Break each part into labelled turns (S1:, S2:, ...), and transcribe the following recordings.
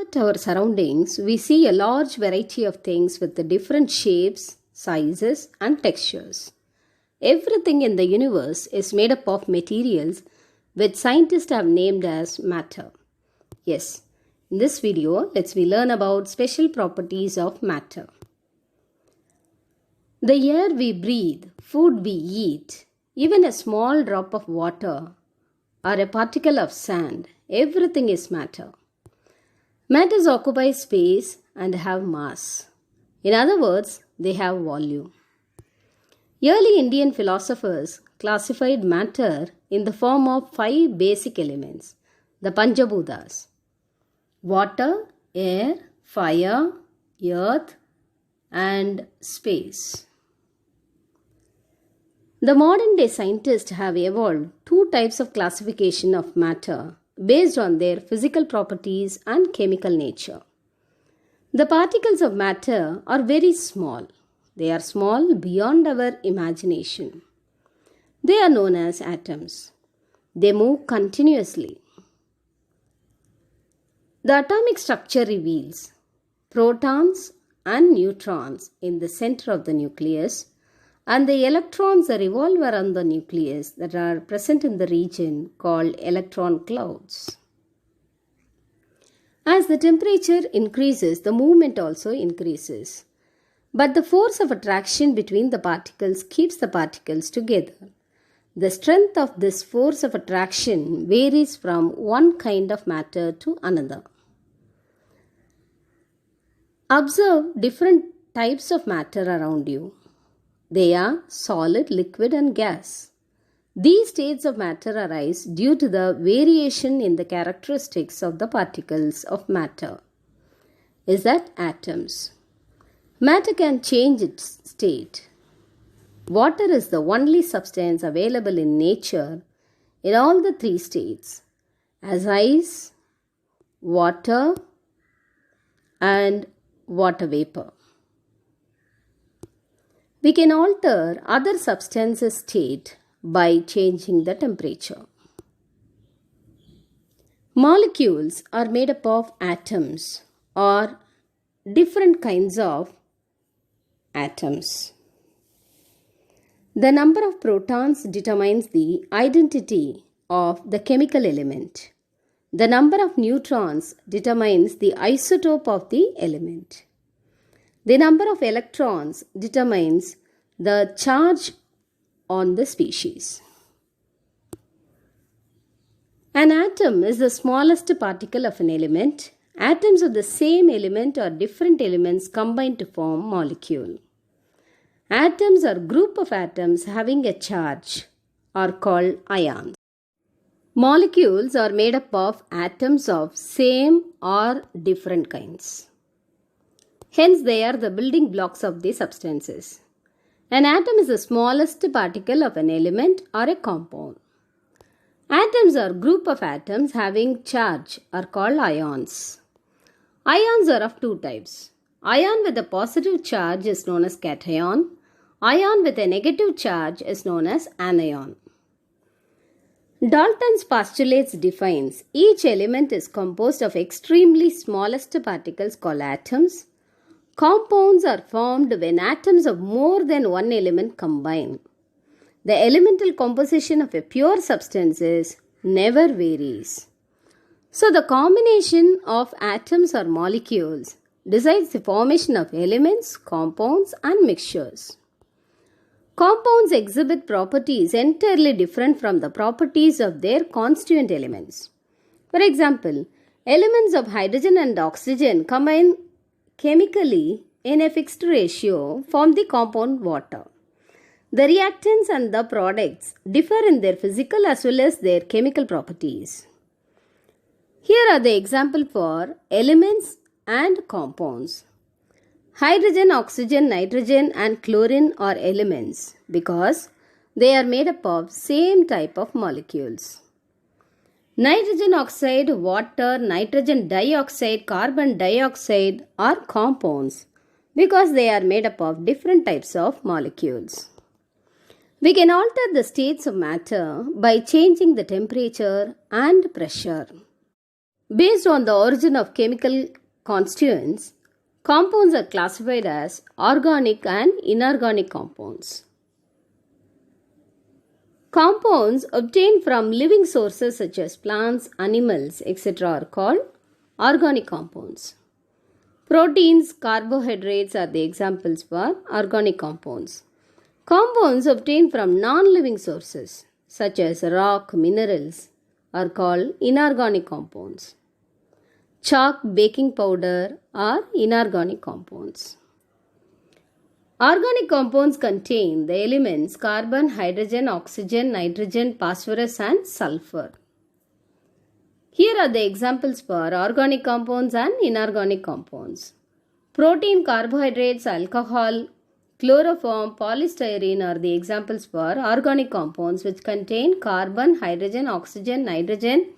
S1: at our surroundings, we see a large variety of things with the different shapes, sizes, and textures. Everything in the universe is made up of materials which scientists have named as matter. Yes, in this video, let's learn about special properties of matter. The air we breathe, food we eat, even a small drop of water or a particle of sand, everything is matter. Matters occupy space and have mass. In other words, they have volume. Early Indian philosophers classified matter in the form of 5 basic elements, the Panchabhutas: water, air, fire, earth, and space. The modern day scientists have evolved 2 types of classification of matter based on their physical properties and chemical nature. The particles of matter are very small. They are small beyond our imagination. They are known as atoms. They move continuously. The atomic structure reveals protons and neutrons in the center of the nucleus, and the electrons revolve around the nucleus that are present in the region called electron clouds. As the temperature increases, the movement also increases. But the force of attraction between the particles keeps the particles together. The strength of this force of attraction varies from one kind of matter to another. Observe different types of matter around you. They are solid, liquid, and gas. These states of matter arise due to the variation in the characteristics of the particles of matter. Is that atoms? Matter can change its state. Water is the only substance available in nature in all the 3 states, as ice, water, and water vapor. We can alter other substances' state by changing the temperature. Molecules are made up of atoms or different kinds of atoms. The number of protons determines the identity of the chemical element. The number of neutrons determines the isotope of the element. The number of electrons determines the charge on the species. An atom is the smallest particle of an element. Atoms of the same element or different elements combine to form molecule. Atoms or group of atoms having a charge are called ions. Molecules are made up of atoms of same or different kinds. Hence, they are the building blocks of the substances. An atom is the smallest particle of an element or a compound. Atoms or group of atoms having charge are called ions. Ions are of 2 types. Ion with a positive charge is known as cation. Ion with a negative charge is known as anion. Dalton's postulates defines each element is composed of extremely smallest particles called atoms. Compounds are formed when atoms of more than one element combine. The elemental composition of a pure substance never varies. So the combination of atoms or molecules decides the formation of elements, compounds, and mixtures. Compounds exhibit properties entirely different from the properties of their constituent elements. For example, elements of hydrogen and oxygen combine chemically in a fixed ratio form the compound water. The reactants and the products differ in their physical as well as their chemical properties. Here are the examples for elements and compounds. Hydrogen, oxygen, nitrogen, and chlorine are elements because they are made up of same type of molecules. Nitrogen oxide, water, nitrogen dioxide, carbon dioxide are compounds because they are made up of different types of molecules. We can alter the states of matter by changing the temperature and pressure. Based on the origin of chemical constituents, compounds are classified as organic and inorganic compounds. Compounds obtained from living sources such as plants, animals, etc. are called organic compounds. Proteins, carbohydrates are the examples for organic compounds. Compounds obtained from non-living sources such as rock, minerals are called inorganic compounds. Chalk, baking powder are inorganic compounds. Organic compounds contain the elements carbon, hydrogen, oxygen, nitrogen, phosphorus and sulfur. Here are the examples for organic compounds and inorganic compounds. Protein, carbohydrates, alcohol, chloroform, polystyrene are the examples for organic compounds which contain carbon, hydrogen, oxygen, nitrogen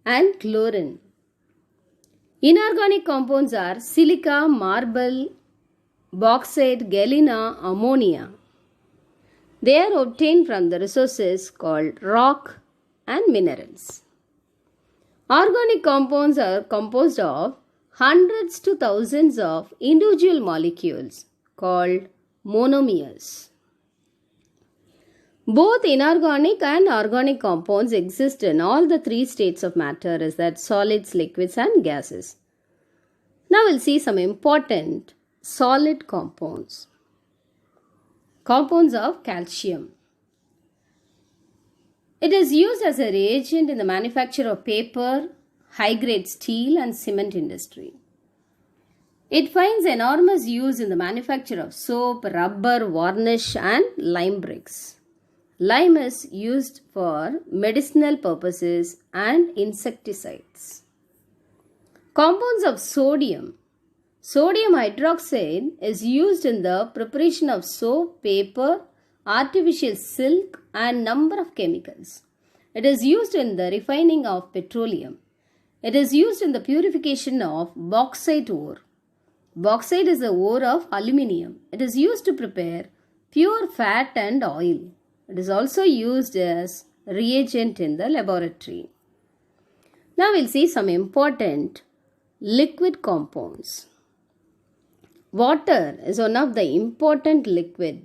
S1: and chlorine. Inorganic compounds are silica, marble, bauxite, galena, ammonia. They are obtained from the resources called rock and minerals. Organic compounds are composed of hundreds to thousands of individual molecules called monomers. Both inorganic and organic compounds exist in all the three states of matter, is that solids, liquids and gases. Now we'll see some important solid compounds. Compounds of calcium. It is used as a reagent in the manufacture of paper, high-grade steel and cement industry. It finds enormous use in the manufacture of soap, rubber, varnish and lime bricks. Lime is used for medicinal purposes and insecticides. Compounds of sodium. Sodium hydroxide is used in the preparation of soap, paper, artificial silk and number of chemicals. It is used in the refining of petroleum. It is used in the purification of bauxite ore. Bauxite is the ore of aluminium. It is used to prepare pure fat and oil. It is also used as reagent in the laboratory. Now we'll see some important liquid compounds. Water is one of the important liquid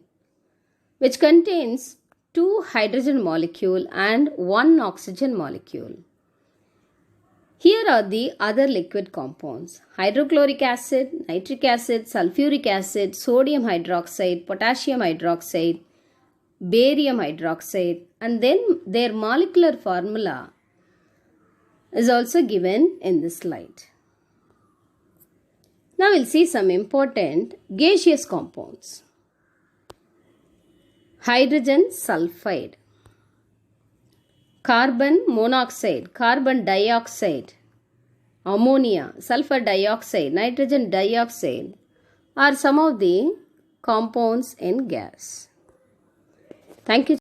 S1: which contains 2 hydrogen molecule and 1 oxygen molecule. Here are the other liquid compounds: hydrochloric acid, nitric acid, sulfuric acid, sodium hydroxide, potassium hydroxide, barium hydroxide, and then their molecular formula is also given in this slide. Now we'll see some important gaseous compounds. Hydrogen sulfide, carbon monoxide, carbon dioxide, ammonia, sulfur dioxide, nitrogen dioxide are some of the compounds in gas. Thank you.